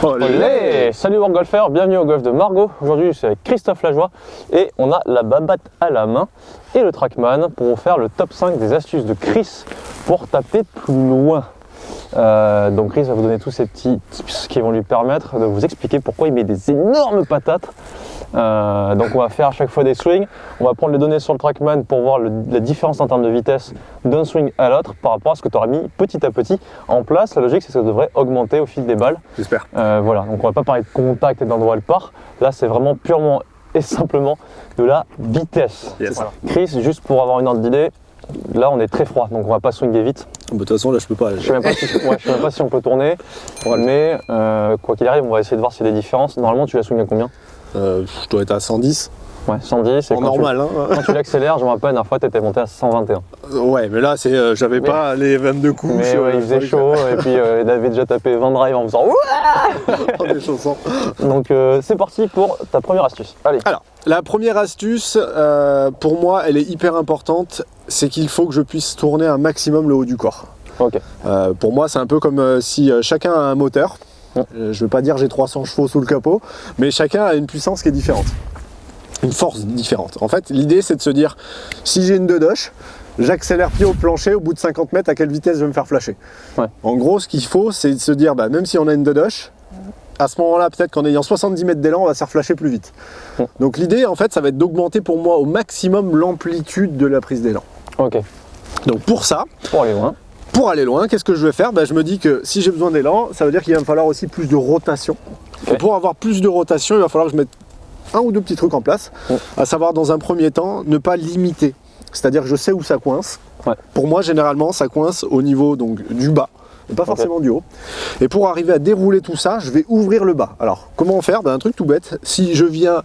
Olé. Salut World Golfer, bienvenue au golf de Margaux. Aujourd'hui je suis avec Christophe Lajoie et on a la babatte à la main et le Trackman pour vous faire le top 5 des astuces de Chris pour taper plus loin. Donc Chris va vous donner tous ces petits tips qui vont lui permettre de vous expliquer pourquoi il met des énormes patates. Donc on va faire à chaque fois des swings, on va prendre les données sur le Trackman pour voir la différence en termes de vitesse d'un swing à l'autre par rapport à ce que tu auras mis petit à petit en place. La logique c'est que ça devrait augmenter au fil des balles. J'espère. Voilà, donc on va pas parler de contact et d'endroit où elle part, là c'est vraiment purement et simplement de la vitesse. Yes. Voilà. Chris, juste pour avoir une ordre d'idée, là on est très froid donc on va pas swinger vite. De toute façon là je peux pas. Je sais même pas si on peut tourner, mais quoi qu'il arrive on va essayer de voir s'il y a des différences. Normalement tu la swings à combien? Je dois être à 110. Ouais, 110. En normal. Quand tu l'accélères, je me rappelle, la dernière fois, tu étais monté à 121. Ouais, mais là, j'avais pas les 22 coups. Mais ouais, il faisait chaud, et puis il avait déjà tapé 20 drives en faisant en des chaussons. Donc, c'est parti pour ta première astuce. Allez. Alors, la première astuce, pour moi, elle est hyper importante. C'est qu'il faut que je puisse tourner un maximum le haut du corps. Ok. Pour moi, c'est un peu comme si chacun a un moteur. Je ne veux pas dire j'ai 300 chevaux sous le capot, mais chacun a une puissance qui est différente. Une force différente. En fait, l'idée c'est de se dire, si j'ai une dodoche, j'accélère pied au plancher, au bout de 50 mètres, à quelle vitesse je vais me faire flasher. Ouais. En gros, ce qu'il faut, c'est de se dire, même si on a une dodoche, à ce moment-là, peut-être qu'en ayant 70 mètres d'élan, on va se faire flasher plus vite. Ouais. Donc l'idée, en fait, ça va être d'augmenter pour moi au maximum l'amplitude de la prise d'élan. Ok. Donc pour ça, Pour aller loin, qu'est-ce que je vais faire? Je me dis que si j'ai besoin d'élan, ça veut dire qu'il va me falloir aussi plus de rotation. Okay. Et pour avoir plus de rotation, il va falloir que je mette un ou deux petits trucs en place, à savoir dans un premier temps, ne pas limiter. C'est-à-dire que je sais où ça coince. Ouais. Pour moi, généralement, ça coince au niveau donc, du bas, et pas forcément du haut. Et pour arriver à dérouler tout ça, je vais ouvrir le bas. Alors, comment faire? Un truc tout bête, si je viens,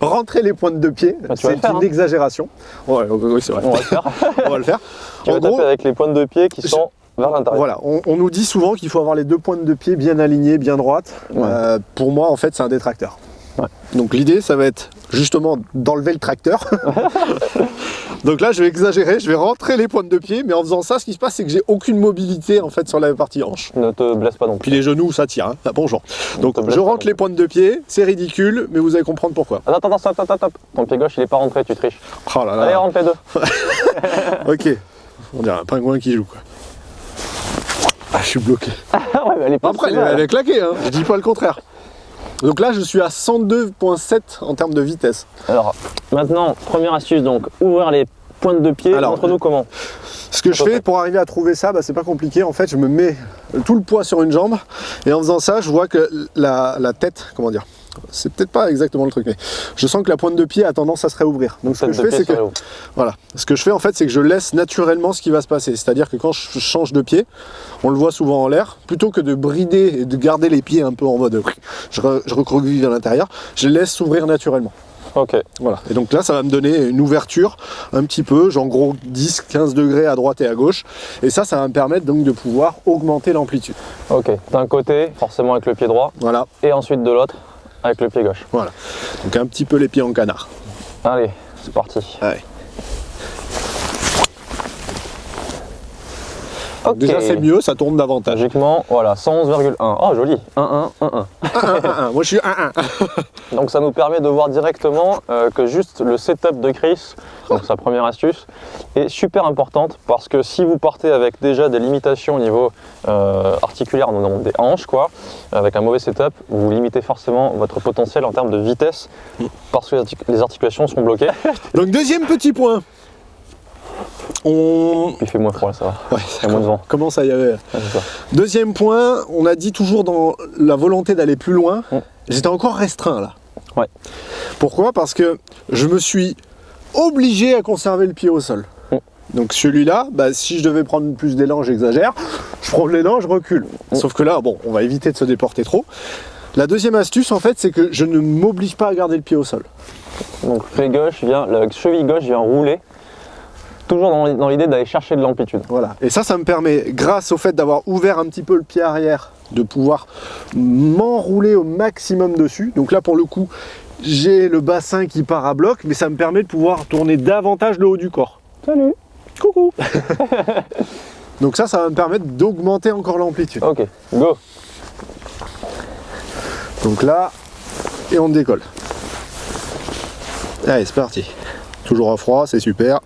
rentrer les pointes de pied, c'est une exagération. Ouais, oui, c'est vrai. On va le faire. On va le faire. Tu vas taper avec les pointes de pied qui sont vers l'intérieur. Voilà, on nous dit souvent qu'il faut avoir les deux pointes de pied bien alignées, bien droites. Ouais. Pour moi, en fait, c'est un détracteur. Ouais. Donc l'idée, ça va être justement d'enlever le tracteur. Donc là, je vais exagérer, je vais rentrer les pointes de pied, mais en faisant ça, ce qui se passe, c'est que j'ai aucune mobilité en fait sur la partie hanche. Ne te blesse pas non plus. Puis les genoux, ça tire. Ah, bonjour. Donc je rentre les pointes de pied, c'est ridicule, mais vous allez comprendre pourquoi. Attends, stop. Ton pied gauche, il est pas rentré, tu triches. Oh là là. Allez, rentre les deux. Ok. On dirait un pingouin qui joue quoi. Ah, je suis bloqué. Ouais, mais elle est pas Après, si mal. elle est claquée, hein. Je dis pas le contraire. Donc là, je suis à 102.7 en termes de vitesse. Alors, maintenant, première astuce, donc, ouvrir les pointes de pied. Alors, Montre-nous comment. Ce que je fais pour arriver à trouver ça, c'est pas compliqué. En fait, je me mets tout le poids sur une jambe et en faisant ça, je vois que la tête, comment dire, c'est peut-être pas exactement le truc, mais je sens que la pointe de pied a tendance à se réouvrir. Donc ce que je fais, c'est que ce que je fais en fait, c'est que je laisse naturellement ce qui va se passer. C'est-à-dire que quand je change de pied, on le voit souvent en l'air, plutôt que de brider et de garder les pieds un peu en mode je recroqueville à l'intérieur, je les laisse s'ouvrir naturellement. Ok. Voilà. Et donc là, ça va me donner une ouverture un petit peu, genre en gros 10-15 degrés à droite et à gauche. Et ça va me permettre donc de pouvoir augmenter l'amplitude. Ok. D'un côté, forcément avec le pied droit. Voilà. Et ensuite de l'autre, avec le pied gauche. Voilà. Donc un petit peu les pieds en canard. Allez, c'est parti. Allez. Ok. Déjà c'est mieux, ça tourne davantage. Logiquement, voilà, 111,1. Oh joli, 1-1, 1-1. 1-1. Moi je suis 1-1. Donc ça nous permet de voir directement que juste le setup de Chris, donc sa première astuce, est super importante parce que si vous partez avec déjà des limitations au niveau articulaire, donc des hanches, quoi, avec un mauvais setup, vous limitez forcément votre potentiel en termes de vitesse parce que les articulations seront bloquées. Donc deuxième petit point. Il fait moins froid, ça va. Ouais, il y a moins de vent. Comment ça y est. Ouais, c'est ça. Deuxième point, on a dit toujours dans la volonté d'aller plus loin, j'étais encore restreint là. Ouais. Pourquoi? Parce que je me suis obligé à conserver le pied au sol. Donc celui-là, si je devais prendre plus d'élan, j'exagère, je prends de l'élan, je recule. Sauf que là, bon, on va éviter de se déporter trop. La deuxième astuce, en fait, c'est que je ne m'oblige pas à garder le pied au sol. Donc la cheville gauche vient rouler. Toujours dans l'idée d'aller chercher de l'amplitude. Voilà. Et ça me permet, grâce au fait d'avoir ouvert un petit peu le pied arrière, de pouvoir m'enrouler au maximum dessus. Donc là, pour le coup, j'ai le bassin qui part à bloc, mais ça me permet de pouvoir tourner davantage le haut du corps. Salut. Coucou. Donc ça va me permettre d'augmenter encore l'amplitude. Ok, go. Donc là, et on décolle. Allez, c'est parti. Toujours à froid, c'est super.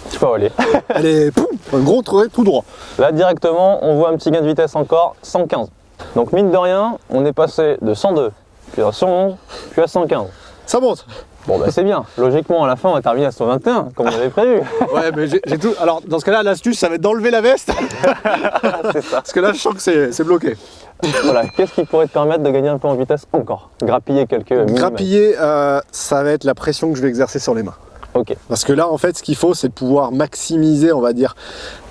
Je sais pas où aller. Allez, poum, un gros trait tout droit. Là directement, on voit un petit gain de vitesse encore, 115. Donc mine de rien, on est passé de 102, puis à 111, puis à 115. Ça monte. Bon bah c'est bien. Logiquement, à la fin, on va terminer à 121, comme on avait prévu. Ouais, mais j'ai tout. Alors, dans ce cas-là, l'astuce, ça va être d'enlever la veste. C'est ça. Parce que là, je sens que c'est bloqué. Voilà, qu'est-ce qui pourrait te permettre de gagner un peu en vitesse encore? Grappiller quelques millimètres. Grappiller, ça va être la pression que je vais exercer sur les mains. Ok. Parce que là, en fait, ce qu'il faut, c'est pouvoir maximiser, on va dire,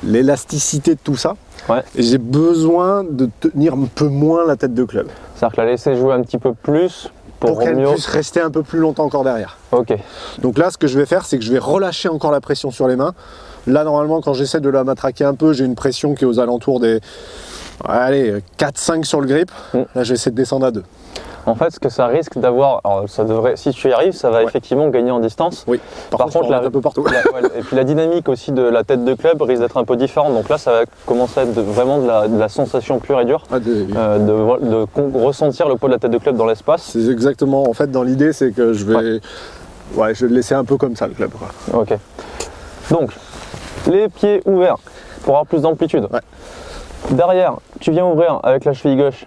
l'élasticité de tout ça. Ouais. Et j'ai besoin de tenir un peu moins la tête de club. C'est-à-dire que la laisser jouer un petit peu plus Pour qu'elle mieux. puisse rester un peu plus longtemps encore derrière. Ok. Donc là, ce que je vais faire, c'est que je vais relâcher encore la pression sur les mains. Là, normalement, quand j'essaie de la matraquer un peu, j'ai une pression qui est aux alentours des 4-5 sur le grip. Là, je vais essayer de descendre à 2. En fait, ce que ça risque d'avoir, alors ça devrait, si tu y arrives, ça va effectivement gagner en distance. Oui. Par contre, un peu partout. Et puis la dynamique aussi de la tête de club risque d'être un peu différente. Donc là, ça va commencer à être vraiment de la sensation pure et dure, de ressentir le poids de la tête de club dans l'espace. C'est exactement. En fait, dans l'idée, c'est que je vais, je vais le laisser un peu comme ça le club, quoi. Ok. Donc, les pieds ouverts pour avoir plus d'amplitude. Ouais. Derrière, tu viens ouvrir avec la cheville gauche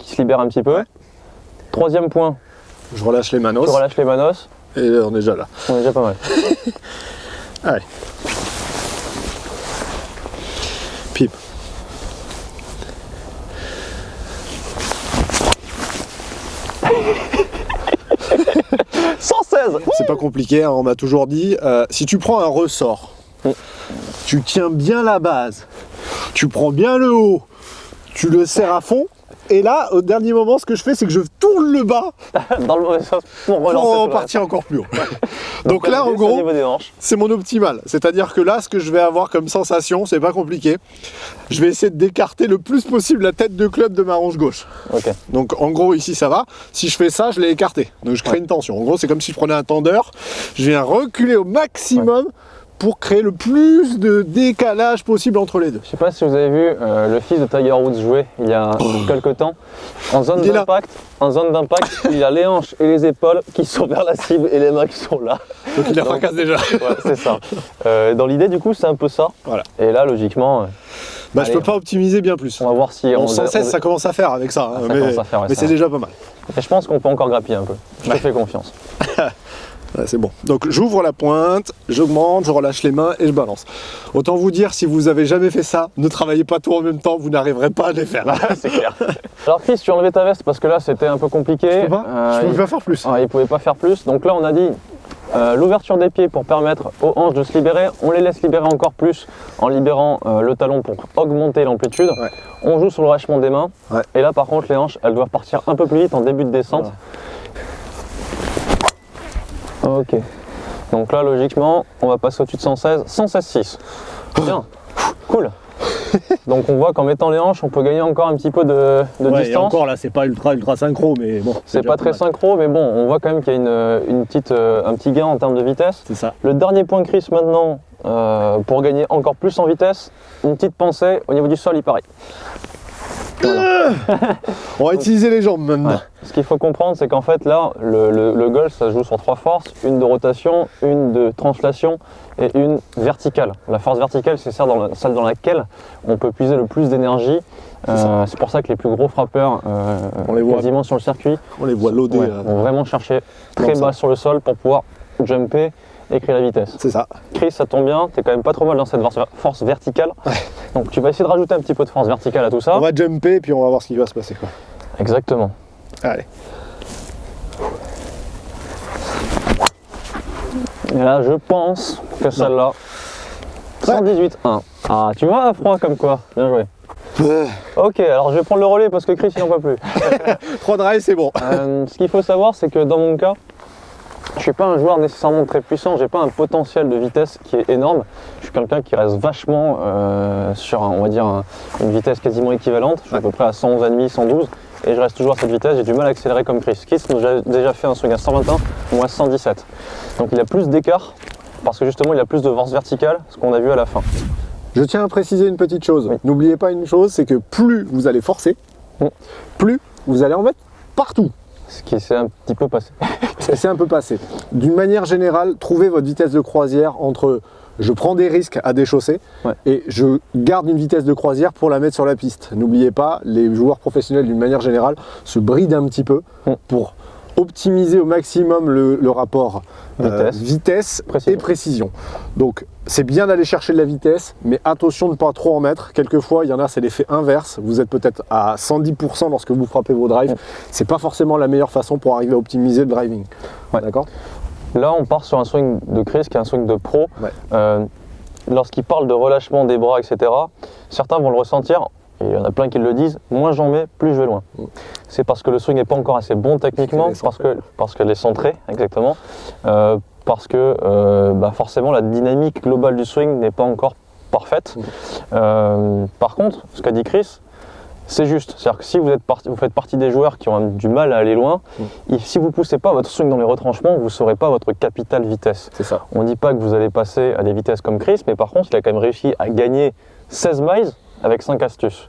qui se libère un petit peu. Ouais. Troisième point, Je relâche les manos. tu relâches les manos. Et on est déjà là. On est déjà pas mal. Allez. Pipe. « 116 !» C'est pas compliqué, hein, on m'a toujours dit, si tu prends un ressort, tu tiens bien la base, tu prends bien le haut, tu le serres à fond, et là, au dernier moment, ce que je fais, c'est que je tourne le bas Dans le mauvais sens pour pour relancer. repartir encore plus haut. Donc là, en au gros, niveau des hanches. c'est mon optimal. C'est-à-dire que là, ce que je vais avoir comme sensation, c'est pas compliqué. Je vais essayer d'écarter le plus possible la tête de club de ma hanche gauche. Ok. Donc en gros, ici, ça va. Si je fais ça, je l'ai écarté. Donc je crée une tension. En gros, c'est comme si je prenais un tendeur. Je viens reculer au maximum pour créer le plus de décalage possible entre les deux. Je sais pas si vous avez vu le fils de Tiger Woods jouer il y a quelques temps. En zone d'impact, il a les hanches et les épaules qui sont vers la cible et les mains qui sont là. Donc il la fracasse déjà. Ouais, c'est ça. Dans l'idée, du coup, c'est un peu ça. Voilà. Et là, logiquement, Je allez, peux pas optimiser bien plus. on va voir si En 116, ça commence à faire avec ça. Hein, commence à faire, ouais, mais ça c'est va. déjà pas mal. Et je pense qu'on peut encore grappiller un peu. Je te fais confiance. Ouais, c'est bon. Donc j'ouvre la pointe, j'augmente, je relâche les mains et je balance. Autant vous dire, si vous avez jamais fait ça, ne travaillez pas tout en même temps, vous n'arriverez pas à les faire. C'est clair. Alors Chris, tu as enlevé ta veste parce que là c'était un peu compliqué. Je peux pas faire plus. Il pouvait pas faire plus. Donc là on a dit l'ouverture des pieds pour permettre aux hanches de se libérer. On les laisse libérer encore plus en libérant le talon pour augmenter l'amplitude. Ouais. On joue sur le relâchement des mains. Ouais. Et là par contre les hanches elles doivent partir un peu plus vite en début de descente. Voilà. Ok. Donc là logiquement on va passer au-dessus de 116. 116,6. Bien. Cool. Donc on voit qu'en mettant les hanches on peut gagner encore un petit peu de Et distance. encore là, c'est pas ultra synchro, mais bon. C'est déjà pas très mal. synchro, mais bon, on voit quand même qu'il y a un petit gain en termes de vitesse. C'est ça. Le dernier point Chris maintenant, pour gagner encore plus en vitesse, une petite pensée au niveau du sol, il paraît. On va utiliser les jambes maintenant. Ouais. Ce qu'il faut comprendre, c'est qu'en fait là, le golf, ça se joue sur 3 forces, une de rotation, une de translation et une verticale. La force verticale, c'est celle dans laquelle on peut puiser le plus d'énergie. C'est pour ça que les plus gros frappeurs, On les voit. quasiment sur le circuit, On les voit loader. vont vraiment chercher très Comme bas ça. sur le sol pour pouvoir jumper et créer la vitesse. C'est ça. Chris, ça tombe bien, t'es quand même pas trop mal dans cette force verticale. Donc tu vas essayer de rajouter un petit peu de force verticale à tout ça. On va jumper puis on va voir ce qui va se passer, quoi. Exactement. Allez. Et là, je pense que celle-là, 118,1. Ah, tu vois, à froid comme quoi. Bien joué. Ok, alors je vais prendre le relais parce que Chris, il n'en peut plus. 3 drives, c'est bon. Ce qu'il faut savoir, c'est que dans mon cas, je suis pas un joueur nécessairement très puissant, j'ai pas un potentiel de vitesse qui est énorme. Je suis quelqu'un qui reste vachement sur, on va dire, une vitesse quasiment équivalente. Je suis à peu près à 111,5, 112 et je reste toujours à cette vitesse. J'ai du mal à accélérer comme Chris. Chris nous a déjà fait un swing à 121, moi à 117. Donc il a plus d'écart parce que justement il a plus de force verticale, ce qu'on a vu à la fin. Je tiens à préciser une petite chose. Oui. N'oubliez pas une chose, c'est que plus vous allez forcer, plus vous allez en mettre partout. Ce qui s'est un petit peu passé. C'est un peu passé. D'une manière générale, trouvez votre vitesse de croisière entre je prends des risques à déchausser et je garde une vitesse de croisière pour la mettre sur la piste. N'oubliez pas, les joueurs professionnels d'une manière générale se brident un petit peu pour optimiser au maximum le rapport vitesse et précision. Donc c'est bien d'aller chercher de la vitesse, mais attention de ne pas trop en mettre. Quelquefois, il y en a, c'est l'effet inverse. Vous êtes peut-être à 110% lorsque vous frappez vos drives. C'est pas forcément la meilleure façon pour arriver à optimiser le driving. D'accord ? Là, on part sur un swing de Chris qui est un swing de pro. Lorsqu'il parle de relâchement des bras, etc., certains vont le ressentir, et il y en a plein qui le disent, moins j'en mets, plus je vais loin. C'est parce que le swing n'est pas encore assez bon techniquement, parce qu'elle est centrée, exactement, parce que forcément la dynamique globale du swing n'est pas encore parfaite. Par contre, ce qu'a dit Chris, c'est juste. C'est-à-dire que si vous faites partie des joueurs qui ont du mal à aller loin, si vous ne poussez pas votre swing dans les retranchements, vous ne saurez pas votre capital vitesse. C'est ça. On ne dit pas que vous allez passer à des vitesses comme Chris, mais par contre, il a quand même réussi à gagner 16 miles avec 5 astuces.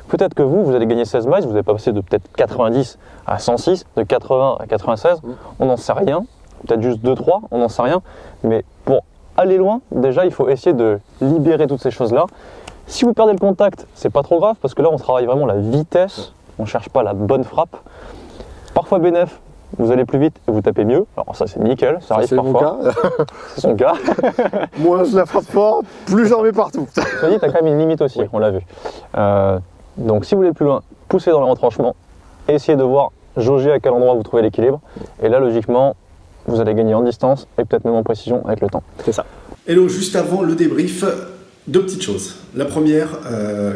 Peut-être que vous allez gagner 16 miles, vous allez passer de peut-être 90 à 106, de 80 à 96, on n'en sait rien. Peut-être juste 2-3, on n'en sait rien. Mais pour aller loin, déjà, il faut essayer de libérer toutes ces choses-là. Si vous perdez le contact, c'est pas trop grave parce que là on travaille vraiment la vitesse, on cherche pas la bonne frappe. Parfois bénéf, vous allez plus vite et vous tapez mieux. Alors ça c'est nickel, ça arrive parfois. C'est son cas. Moins je la frappe fort, plus j'en mets partout. Ça dit, t'as quand même une limite aussi, on l'a vu. Donc si vous voulez plus loin, poussez dans les retranchements, essayez de voir, jauger à quel endroit vous trouvez l'équilibre. Et là logiquement, vous allez gagner en distance et peut-être même en précision avec le temps. C'est ça. Hello, juste avant le débrief, deux petites choses. La première,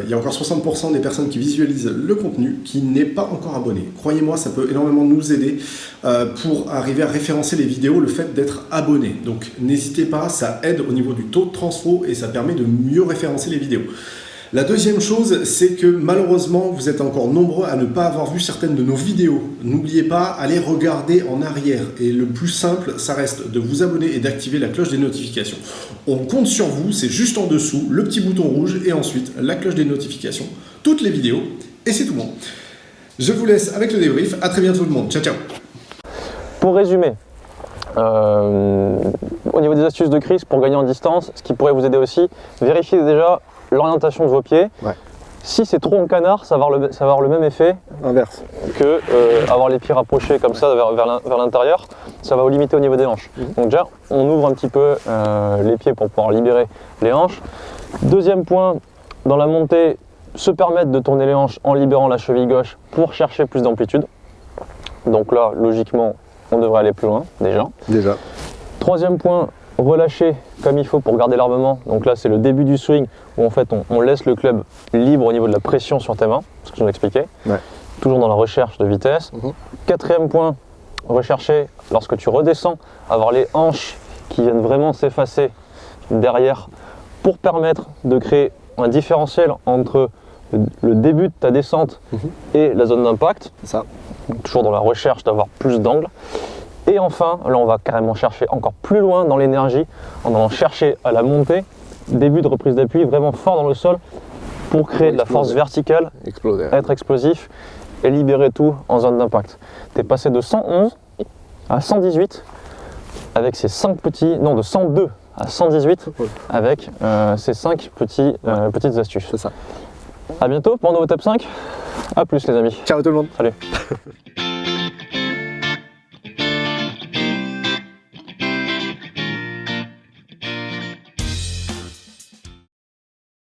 il y a encore 60% des personnes qui visualisent le contenu qui n'est pas encore abonné. Croyez-moi, ça peut énormément nous aider pour arriver à référencer les vidéos, le fait d'être abonné. Donc n'hésitez pas, ça aide au niveau du taux de transfo et ça permet de mieux référencer les vidéos. La deuxième chose, c'est que malheureusement, vous êtes encore nombreux à ne pas avoir vu certaines de nos vidéos. N'oubliez pas, allez regarder en arrière. Et le plus simple, ça reste de vous abonner et d'activer la cloche des notifications. On compte sur vous, c'est juste en dessous, le petit bouton rouge et ensuite la cloche des notifications. Toutes les vidéos, et c'est tout bon. Je vous laisse avec le débrief. À très bientôt tout le monde. Ciao, ciao. Pour résumer, au niveau des astuces de Chris pour gagner en distance, ce qui pourrait vous aider aussi, vérifiez déjà l'orientation de vos pieds. Si c'est trop en canard, ça va avoir le même effet inverse que avoir les pieds rapprochés comme ça vers l'intérieur, ça va vous limiter au niveau des hanches. Donc déjà, on ouvre un petit peu les pieds pour pouvoir libérer les hanches. Deuxième point, dans la montée, se permettre de tourner les hanches en libérant la cheville gauche pour chercher plus d'amplitude. Donc là, logiquement, on devrait aller plus loin déjà. Troisième point, relâcher comme il faut pour garder l'armement. Donc là c'est le début du swing où en fait on laisse le club libre au niveau de la pression sur tes mains, ce que je vous expliquais. Toujours dans la recherche de vitesse. Quatrième point, rechercher lorsque tu redescends, avoir les hanches qui viennent vraiment s'effacer derrière pour permettre de créer un différentiel entre le début de ta descente et la zone d'impact. Toujours dans la recherche d'avoir plus d'angle. Et enfin, là on va carrément chercher encore plus loin dans l'énergie, en allant chercher à la montée, début de reprise d'appui, vraiment fort dans le sol, pour créer de la force verticale, être explosif et libérer tout en zone d'impact. Tu es passé de 111 à 118 avec ces 5 petits, non de 102 à 118 avec ces 5 petites astuces. C'est ça. A bientôt pour un nouveau top 5. A plus les amis. Ciao tout le monde. Salut.